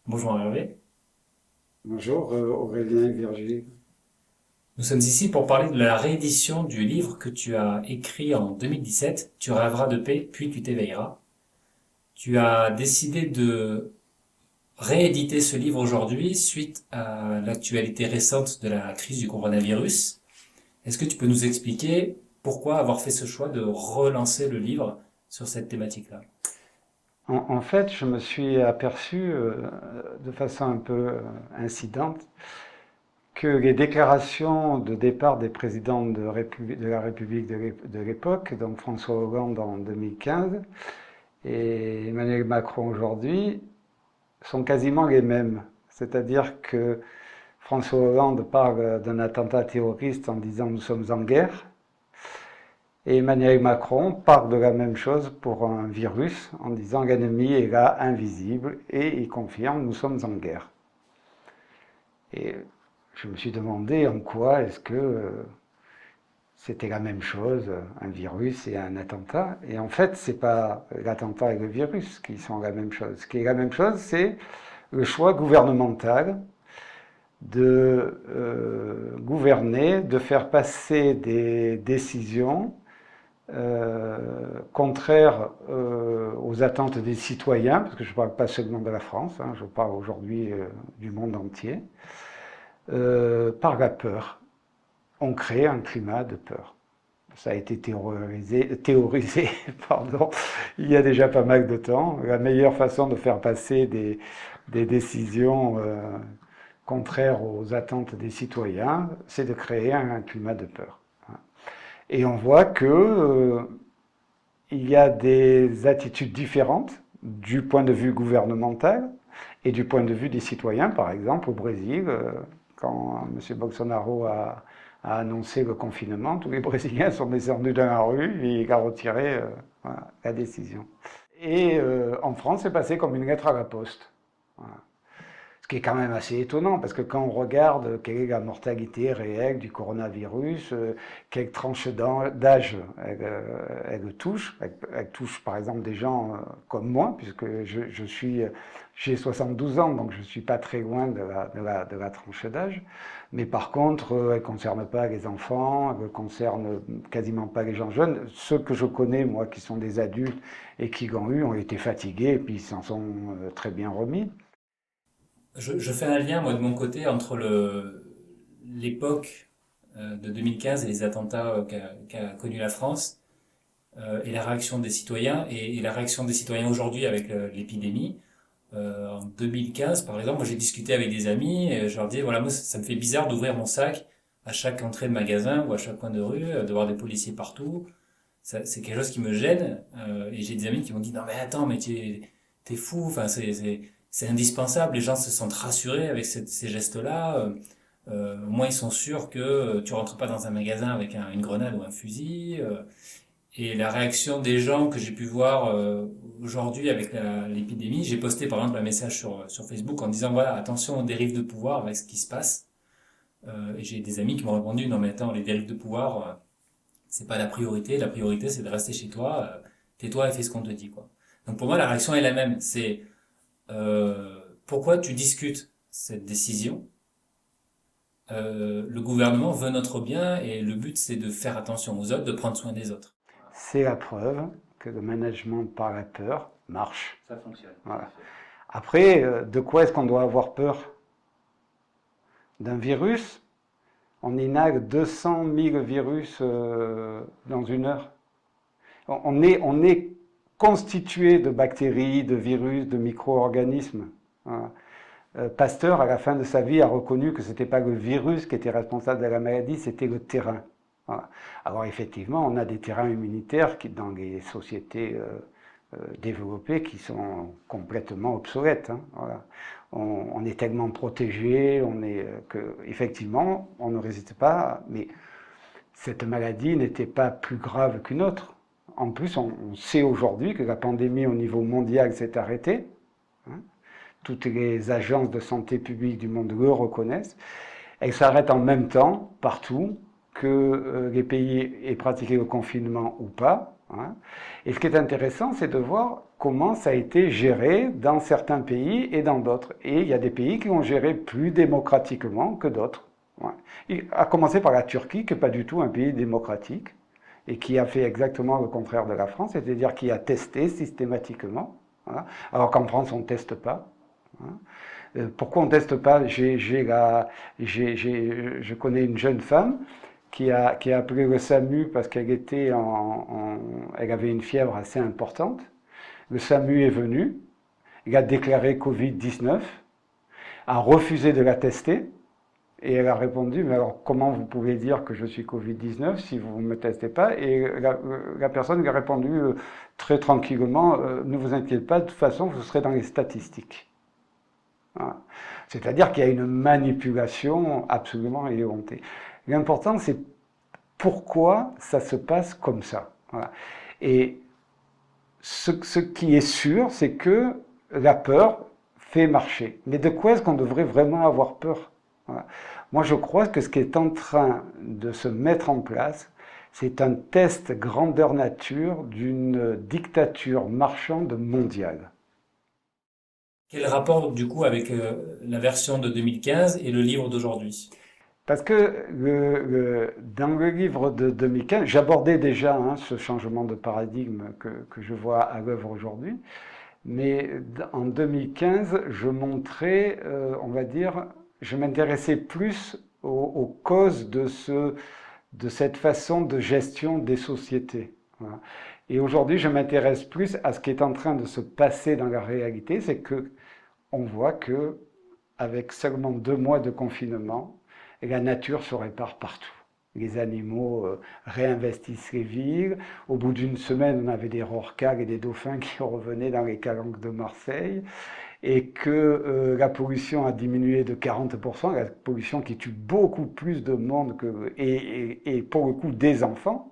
Bonjour Hervé. Bonjour Aurélien et Virginie. Nous sommes ici pour parler de la réédition du livre que tu as écrit en 2017, Tu rêveras de paix, puis tu t'éveilleras. Tu as décidé de rééditer ce livre aujourd'hui suite à l'actualité récente de la crise du coronavirus. Est-ce que tu peux nous expliquer pourquoi avoir fait ce choix de relancer le livre sur cette thématique-là? En fait, je me suis aperçu de façon un peu incidente que les déclarations de départ des présidents de la République de l'époque, donc François Hollande en 2015 et Emmanuel Macron aujourd'hui, sont quasiment les mêmes. C'est-à-dire que François Hollande parle d'un attentat terroriste en disant nous sommes en guerre. Et Emmanuel Macron parle de la même chose pour un virus en disant l'ennemi est là, invisible, et il confirme nous sommes en guerre. Et je me suis demandé en quoi est-ce que c'était la même chose, un virus et un attentat. Et en fait, c'est pas l'attentat et le virus qui sont la même chose. Ce qui est la même chose, c'est le choix gouvernemental de gouverner, de faire passer des décisions contraire aux attentes des citoyens, parce que je ne parle pas seulement de la France, hein, je parle aujourd'hui du monde entier, par la peur. On crée un climat de peur. Ça a été théorisé pardon, il y a déjà pas mal de temps. La meilleure façon de faire passer des décisions contraires aux attentes des citoyens, c'est de créer un climat de peur. Et on voit que il y a des attitudes différentes du point de vue gouvernemental et du point de vue des citoyens. Par exemple, au Brésil, quand M. Bolsonaro a annoncé le confinement, tous les Brésiliens sont descendus dans la rue et il a retiré voilà, la décision. Et en France, c'est passé comme une lettre à la poste. Voilà. Ce qui est quand même assez étonnant, parce que quand on regarde quelle est la mortalité réelle du coronavirus, quelle tranche d'âge elle touche, elle touche par exemple des gens comme moi, puisque j'ai 72 ans, donc je ne suis pas très loin de la tranche d'âge. Mais par contre, elle ne concerne pas les enfants, elle ne concerne quasiment pas les gens jeunes. Ceux que je connais, moi, qui sont des adultes et qui l'ont eu, ont été fatigués et puis ils s'en sont très bien remis. Je fais un lien, moi, de mon côté, entre l'époque de 2015 et les attentats qu'a connu la France et la réaction des citoyens et la réaction des citoyens aujourd'hui avec l'épidémie. En 2015, par exemple, moi j'ai discuté avec des amis et je leur disais, voilà, moi ça me fait bizarre d'ouvrir mon sac à chaque entrée de magasin ou à chaque coin de rue, de voir des policiers partout. C'est quelque chose qui me gêne. Et j'ai des amis qui m'ont dit, non mais attends, mais t'es fou, enfin, c'est indispensable, les gens se sentent rassurés avec ces gestes-là. Au moins ils sont sûrs que tu rentres pas dans un magasin avec une grenade ou un fusil. Et la réaction des gens que j'ai pu voir aujourd'hui avec l'épidémie, j'ai posté par exemple un message sur Facebook en disant voilà, attention aux dérives de pouvoir avec ce qui se passe. Et j'ai des amis qui m'ont répondu non mais attends, les dérives de pouvoir, c'est pas la priorité c'est de rester chez toi, tais-toi et fais ce qu'on te dit quoi. Donc pour moi la réaction est la même, c'est pourquoi tu discutes cette décision. Le gouvernement veut notre bien et le but c'est de faire attention aux autres, de prendre soin des autres. C'est la preuve que le management par la peur marche. Ça fonctionne, tout à Voilà. fait. Après, de quoi est-ce qu'on doit avoir peur? D'un virus? On inhale 200 000 virus dans une heure. On est constitué de bactéries, de virus, de micro-organismes. Voilà. Pasteur, à la fin de sa vie, a reconnu que ce n'était pas le virus qui était responsable de la maladie, c'était le terrain. Voilà. Alors effectivement, on a des terrains immunitaires qui, dans les sociétés développées qui sont complètement obsolètes. Hein, voilà. On est tellement protégé, que effectivement, on ne résiste pas. Mais cette maladie n'était pas plus grave qu'une autre. En plus, on sait aujourd'hui que la pandémie au niveau mondial s'est arrêtée. Hein, toutes les agences de santé publique du monde le reconnaissent. Elle s'arrête en même temps, partout, que les pays aient pratiqué le confinement ou pas. hein. Et ce qui est intéressant, c'est de voir comment ça a été géré dans certains pays et dans d'autres. Et il y a des pays qui ont géré plus démocratiquement que d'autres. Ouais. À commencer par la Turquie, qui n'est pas du tout un pays démocratique, et qui a fait exactement le contraire de la France, c'est-à-dire qui a testé systématiquement, voilà. Alors qu'en France, on ne teste pas. Hein. Pourquoi on ne teste pas? Je connais une jeune femme qui a appelé le SAMU parce qu'elle elle avait une fièvre assez importante. Le SAMU est venu, il a déclaré Covid-19, a refusé de la tester, et elle a répondu, mais alors comment vous pouvez dire que je suis Covid-19 si vous ne me testez pas? Et la personne lui a répondu très tranquillement, ne vous inquiétez pas, de toute façon, vous serez dans les statistiques. Voilà. C'est-à-dire qu'il y a une manipulation absolument éhontée. L'important, c'est pourquoi ça se passe comme ça. Voilà. Et ce qui est sûr, c'est que la peur fait marcher. Mais de quoi est-ce qu'on devrait vraiment avoir peur? Voilà. Moi, je crois que ce qui est en train de se mettre en place, c'est un test grandeur nature d'une dictature marchande mondiale. Quel rapport du coup avec la version de 2015 et le livre d'aujourd'hui? Parce que dans le livre de 2015, j'abordais déjà ce changement de paradigme que je vois à l'œuvre aujourd'hui, mais en 2015, je montrais, on va dire, je m'intéressais plus aux causes de cette façon de gestion des sociétés. Voilà. Et aujourd'hui, je m'intéresse plus à ce qui est en train de se passer dans la réalité, c'est que on voit que avec seulement 2 mois de confinement, la nature se répare partout. Les animaux réinvestissent les villes. Au bout d'une semaine, on avait des rorquals et des dauphins qui revenaient dans les calanques de Marseille. Et que la pollution a diminué de 40%, la pollution qui tue beaucoup plus de monde et pour le coup des enfants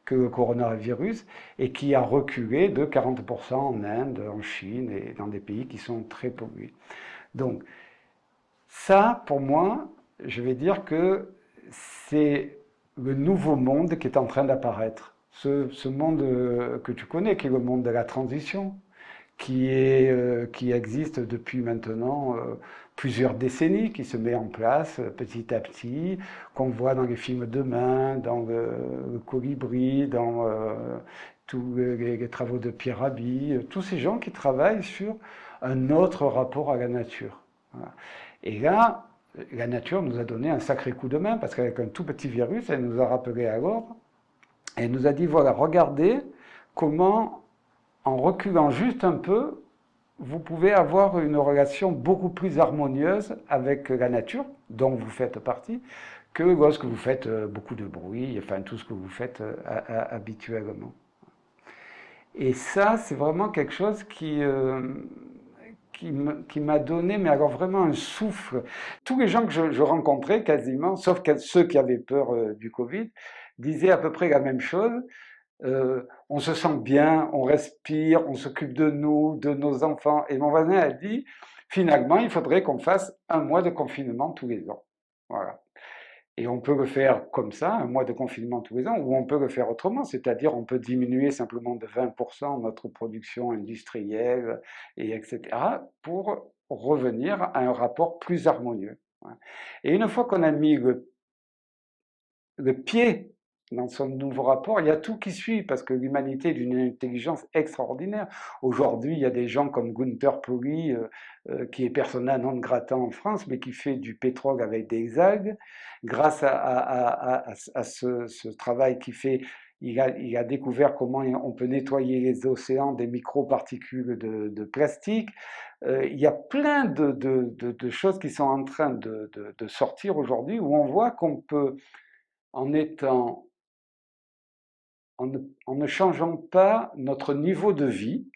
que le coronavirus, et qui a reculé de 40% en Inde, en Chine et dans des pays qui sont très pollués. Donc, ça, pour moi, je vais dire que c'est le nouveau monde qui est en train d'apparaître. Ce monde que tu connais, qui est le monde de la transition, qui existe depuis maintenant plusieurs décennies, qui se met en place petit à petit, qu'on voit dans les films Demain, dans le Colibri, dans tous les travaux de Pierre Rabhi, tous ces gens qui travaillent sur un autre rapport à la nature. Voilà. Et là, la nature nous a donné un sacré coup de main, parce qu'avec un tout petit virus, elle nous a rappelé à l'ordre, et elle nous a dit, voilà, regardez comment, en reculant juste un peu, vous pouvez avoir une relation beaucoup plus harmonieuse avec la nature, dont vous faites partie, que lorsque vous faites beaucoup de bruit, enfin tout ce que vous faites habituellement. Et ça, c'est vraiment quelque chose qui m'a donné, mais alors vraiment un souffle. Tous les gens que je rencontrais quasiment, sauf ceux qui avaient peur du Covid, disaient à peu près la même chose. On se sent bien, on respire, on s'occupe de nous, de nos enfants. Et mon voisin a dit, finalement, il faudrait qu'on fasse 1 mois de confinement tous les ans. Voilà. Et on peut le faire comme ça, 1 mois de confinement tous les ans, ou on peut le faire autrement, c'est-à-dire on peut diminuer simplement de 20% notre production industrielle, et etc., pour revenir à un rapport plus harmonieux. Et une fois qu'on a mis le pied dans son nouveau rapport, il y a tout qui suit, parce que l'humanité est d'une intelligence extraordinaire. Aujourd'hui, il y a des gens comme Gunther Puri, qui est persona non grata en France, mais qui fait du pétrole avec des algues. Grâce à ce travail qu'il fait, il a découvert comment on peut nettoyer les océans des microparticules de plastique. Il y a plein de choses qui sont en train de sortir aujourd'hui, où on voit qu'on peut, en étant en ne changeant pas notre niveau de vie,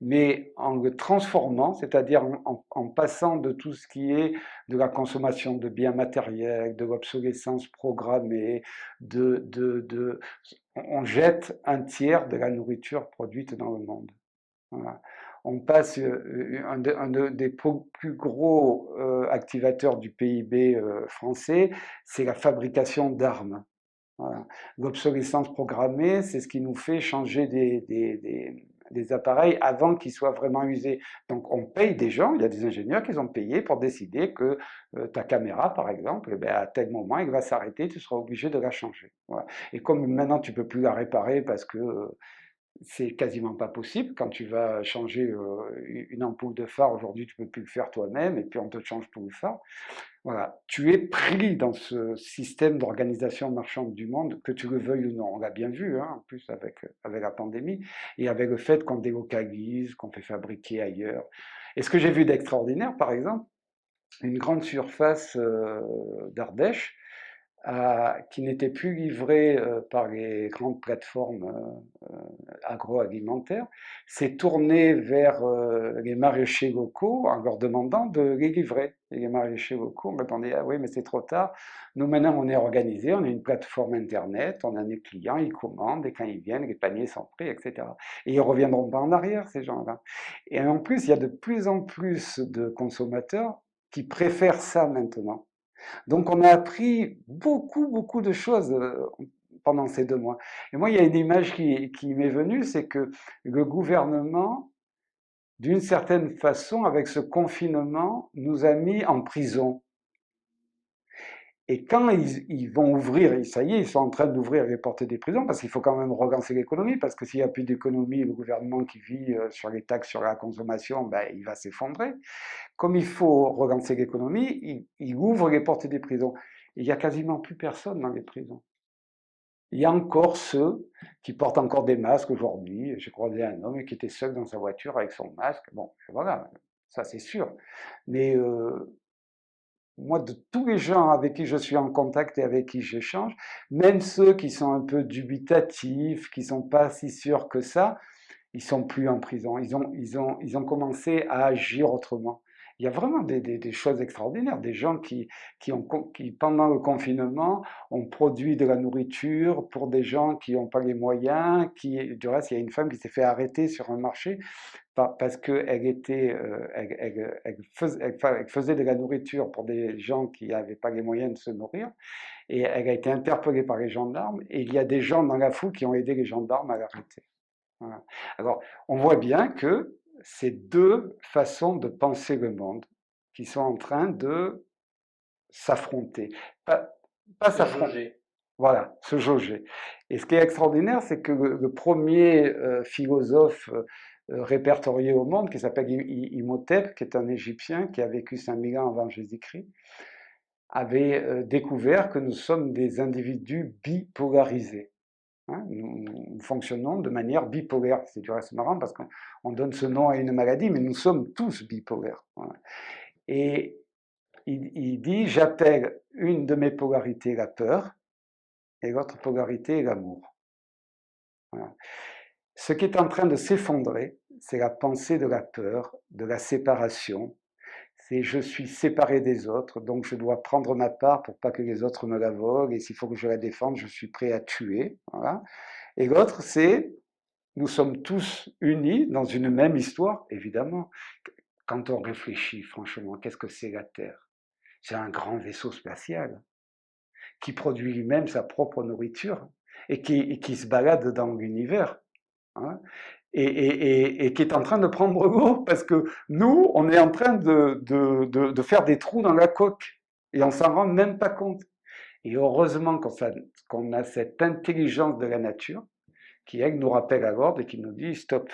mais en le transformant, c'est-à-dire en passant de tout ce qui est de la consommation de biens matériels, de l'obsolescence programmée, on jette un tiers de la nourriture produite dans le monde. Voilà. On passe un des plus gros activateurs du PIB français, c'est la fabrication d'armes. Voilà. L'obsolescence programmée, c'est ce qui nous fait changer des appareils avant qu'ils soient vraiment usés. Donc on paye des gens, il y a des ingénieurs qui ont payé pour décider que ta caméra, par exemple, eh ben, à tel moment, elle va s'arrêter, tu seras obligé de la changer. Voilà. Et comme maintenant tu peux plus la réparer parce que c'est quasiment pas possible. Quand tu vas changer une ampoule de phare, aujourd'hui, tu peux plus le faire toi-même, et puis on te change tout le phare. Voilà, tu es pris dans ce système d'organisation marchande du monde, que tu le veuilles ou non. On l'a bien vu, hein, en plus avec la pandémie, et avec le fait qu'on délocalise, qu'on fait fabriquer ailleurs. Et ce que j'ai vu d'extraordinaire, par exemple, une grande surface d'Ardèche, qui n'était plus livrée par les grandes plateformes agroalimentaire, s'est tourné vers les maraîchers locaux en leur demandant de les livrer. Et les maraîchers locaux me répondaient: ah oui, mais c'est trop tard. Nous, maintenant, on est organisé, on a une plateforme Internet, on a des clients, ils commandent, et quand ils viennent, les paniers sont prêts, etc. Et ils ne reviendront pas en arrière, ces gens-là. Et en plus, il y a de plus en plus de consommateurs qui préfèrent ça maintenant. Donc on a appris beaucoup, beaucoup de choses pendant ces 2 mois. Et moi, il y a une image qui m'est venue, c'est que le gouvernement, d'une certaine façon, avec ce confinement, nous a mis en prison. Et quand ils vont ouvrir, ça y est, ils sont en train d'ouvrir les portes des prisons, parce qu'il faut quand même relancer l'économie, parce que s'il n'y a plus d'économie, le gouvernement qui vit sur les taxes sur la consommation, ben, il va s'effondrer. Comme il faut relancer l'économie, il ouvre les portes des prisons. Et il n'y a quasiment plus personne dans les prisons. Il y a encore ceux qui portent encore des masques aujourd'hui. J'ai croisé un homme qui était seul dans sa voiture avec son masque. Bon, voilà, ça c'est sûr. Mais moi, de tous les gens avec qui je suis en contact et avec qui j'échange, même ceux qui sont un peu dubitatifs, qui sont pas si sûrs que ça, ils sont plus en prison. Ils ont commencé à agir autrement. Il y a vraiment des choses extraordinaires, des gens qui, pendant le confinement, ont produit de la nourriture pour des gens qui n'ont pas les moyens. Du reste, il y a une femme qui s'est fait arrêter sur un marché parce qu'elle elle faisait de la nourriture pour des gens qui n'avaient pas les moyens de se nourrir. Et elle a été interpellée par les gendarmes. Et il y a des gens dans la foule qui ont aidé les gendarmes à l'arrêter. Voilà. Alors, on voit bien que c'est deux façons de penser le monde qui sont en train de s'affronter. Pas, pas Se s'affronter, jauger. voilà, se jauger. Et ce qui est extraordinaire, c'est que le premier philosophe répertorié au monde, qui s'appelle Imhotep, qui est un Égyptien qui a vécu 5000 ans avant Jésus-Christ, avait découvert que nous sommes des individus bipolarisés. Hein, nous fonctionnons de manière bipolaire. C'est du reste marrant parce qu'on donne ce nom à une maladie, mais nous sommes tous bipolaires. Voilà. Et il dit, j'appelle une de mes polarités la peur et l'autre polarité est l'amour. Voilà. Ce qui est en train de s'effondrer, c'est la pensée de la peur, de la séparation. C'est je suis séparé des autres, donc je dois prendre ma part pour pas que les autres me la volent, et s'il faut que je la défende, je suis prêt à tuer. Voilà. Et l'autre, c'est nous sommes tous unis dans une même histoire, évidemment. Quand on réfléchit, franchement, qu'est-ce que c'est la Terre? C'est un grand vaisseau spatial qui produit lui-même sa propre nourriture et qui se balade dans l'univers. Hein, et qui est en train de prendre l'eau parce que nous, on est en train de faire des trous dans la coque et on s'en rend même pas compte. Et heureusement qu'on a cette intelligence de la nature qui, elle, nous rappelle à l'ordre et qui nous dit stop,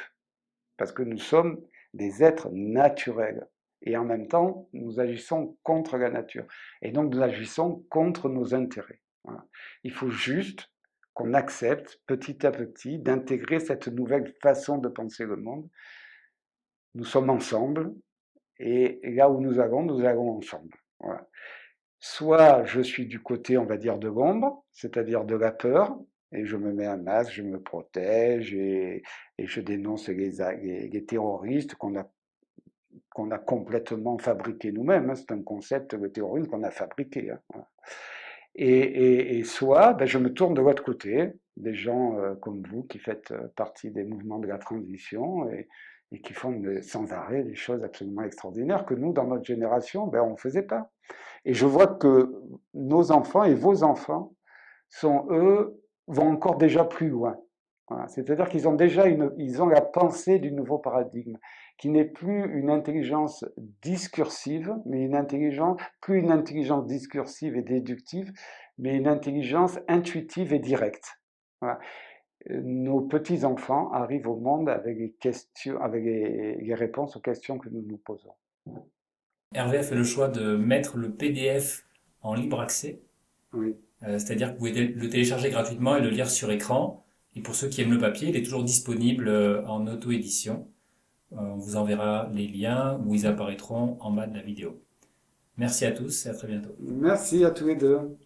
parce que nous sommes des êtres naturels. Et en même temps, nous agissons contre la nature. Et donc, nous agissons contre nos intérêts. Voilà. Il faut juste qu'on accepte petit à petit d'intégrer cette nouvelle façon de penser le monde. Nous sommes ensemble, et là où nous allons ensemble. Voilà. Soit je suis du côté, on va dire, de l'ombre, c'est-à-dire de la peur, et je me mets un masque, je me protège, et je dénonce les terroristes qu'on a complètement fabriqués nous-mêmes. Hein. C'est un concept, le terrorisme, qu'on a fabriqué. Hein. Voilà. Et soit ben, je me tourne de l'autre côté, des gens comme vous qui faites partie des mouvements de la transition et qui font sans arrêt des choses absolument extraordinaires que nous, dans notre génération, ben, on ne faisait pas. Et je vois que nos enfants et vos enfants vont encore déjà plus loin. Voilà. C'est-à-dire qu'ils ont déjà ils ont la pensée du nouveau paradigme, qui n'est plus une intelligence discursive, mais plus une intelligence discursive et déductive, mais une intelligence intuitive et directe. Voilà. Nos petits-enfants arrivent au monde avec les questions, avec les réponses aux questions que nous nous posons. Hervé a fait le choix de mettre le PDF en libre accès, Oui. c'est-à-dire que vous pouvez le télécharger gratuitement et le lire sur écran. Et pour ceux qui aiment le papier, il est toujours disponible en auto-édition. On vous enverra les liens où ils apparaîtront en bas de la vidéo. Merci à tous et à très bientôt. Merci à tous les deux.